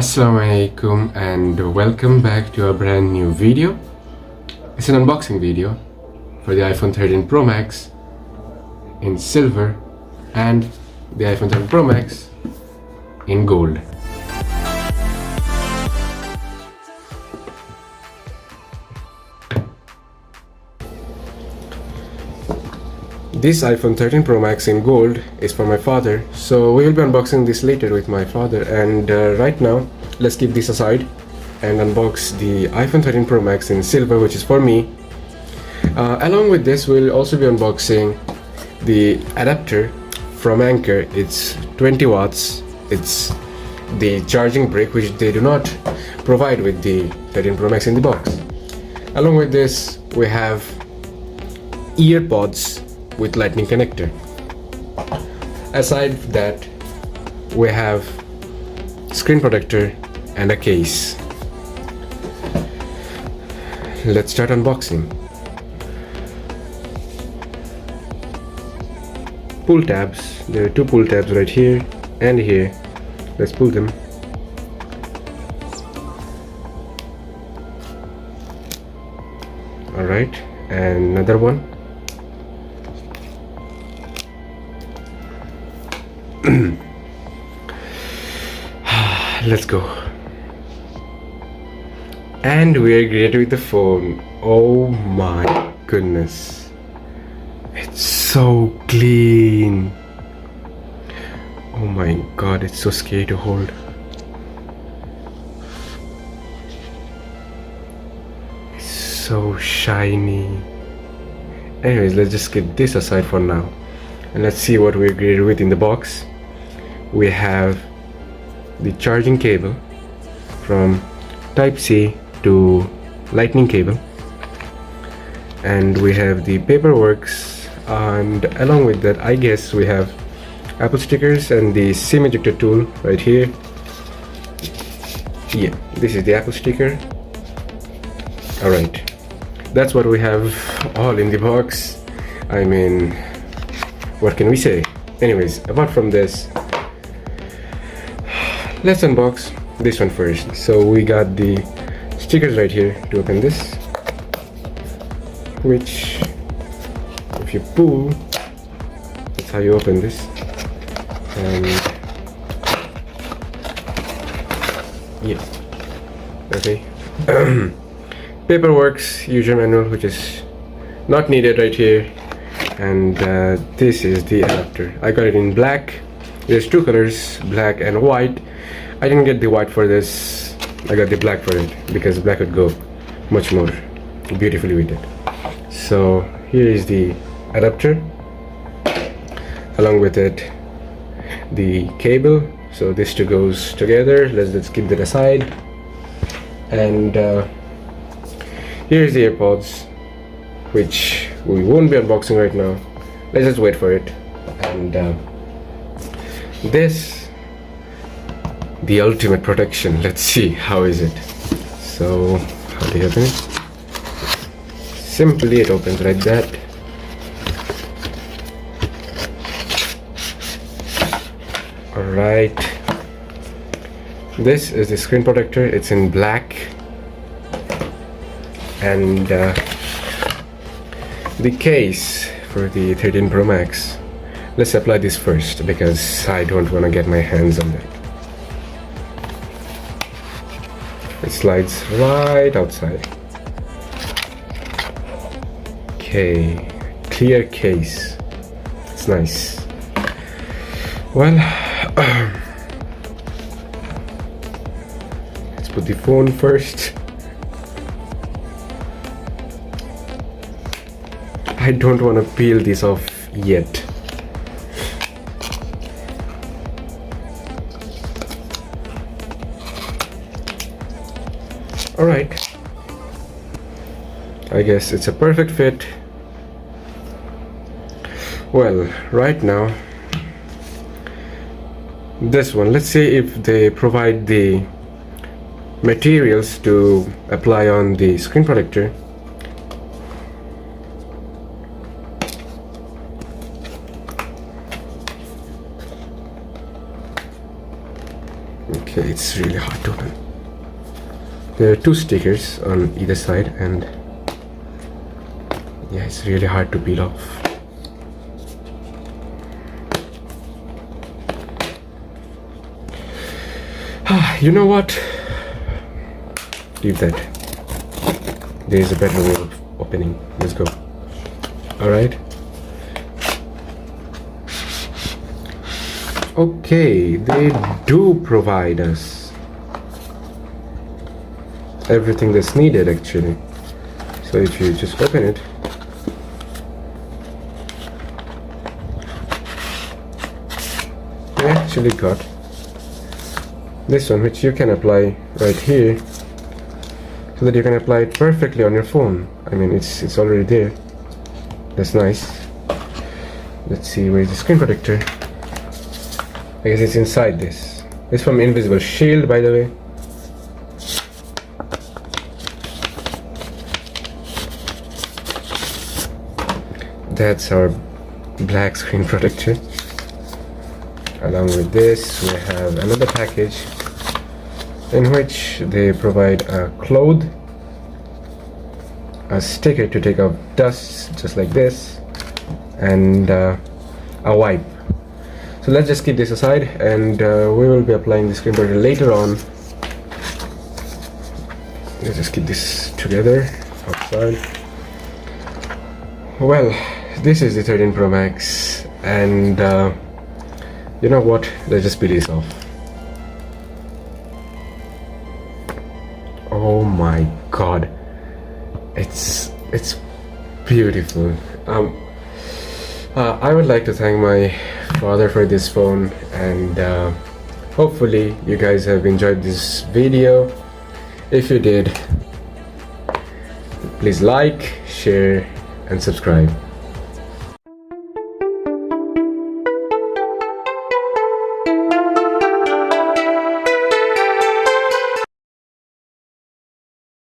Assalamualaikum and welcome back to a brand new video. It's an unboxing video for the iPhone 13 Pro Max in silver and the iPhone 13 Pro Max in gold. This iPhone 13 Pro Max in gold is for my father, so we will be unboxing this later with my father, and right now let's keep this aside and unbox the iPhone 13 Pro Max in silver, which is for me. Along with this, we'll also be unboxing the adapter from Anker. It's 20 watts. It's the charging brick, which they do not provide with the 13 Pro Max in the box. Along with this, we have Earpods with lightning connector. Aside that, we have screen protector and a case. Let's start unboxing. Pull tabs. There are two pull tabs right here and here. Let's pull them. Alright, and another one. Let's go. And we are great with the phone. Oh my goodness, it's so clean. Oh my god, it's so scary to hold. It's so shiny. Anyways, let's just get this aside for now and let's see what we're greeted with in the box. We have the charging cable from Type-C to lightning cable, and we have the paperwork, and along with that I guess we have Apple stickers and the SIM ejector tool right here. Yeah, this is the Apple sticker. Alright, that's what we have all in the box. I mean, what can we say? Anyways, apart from this, let's unbox this one first. So we got the stickers right here to open this, which if you pull, that's how you open this. And yeah, okay. Paperwork's user manual, which is not needed right here, and this is the adapter. I got it in black. There's two colors, black and white. I didn't get the white for this, I got the black for it because black would go much more beautifully with it. So here is the adapter, along with it the cable, so this two goes together. Let's keep that aside. And here's the AirPods, which we won't be unboxing right now. Let's just wait for it. And this, the ultimate protection. Let's see how is it. So how do you open it? Simply it opens like that. Alright, this is the screen protector. It's in black, and the case for the 13 Pro Max. Let's apply this first because I don't want to get my hands on that. It slides right outside. Okay, clear case. It's nice. Well, let's put the phone first. I don't want to peel this off yet. Alright, I guess it's a perfect fit. Well, right now, this one, let's see if they provide the materials to apply on the screen protector. Okay, it's really hard to open. There are 2 stickers on either side, and yeah, it's really hard to peel off. You know what? Leave that. There is a better way of opening. Let's go. Alright. Okay, they do provide us everything that's needed actually. So if you just open it, we actually got this one, which you can apply right here, so that you can apply it perfectly on your phone. I mean, it's already there. That's nice. Let's see, where's the screen protector? I guess it's inside this. It's from Invisible Shield, by the way. That's our black screen protector. Along with this, we have another package in which they provide a cloth, a sticker to take off dust just like this, and a wipe. So let's just keep this aside, and we will be applying the screen protector later on. Let's just keep this together outside. Well, this is the 13 Pro Max, and you know what, let's just peel this off. Oh my god, it's beautiful. I would like to thank my father for this phone, and hopefully you guys have enjoyed this video. If you did, please like, share and subscribe.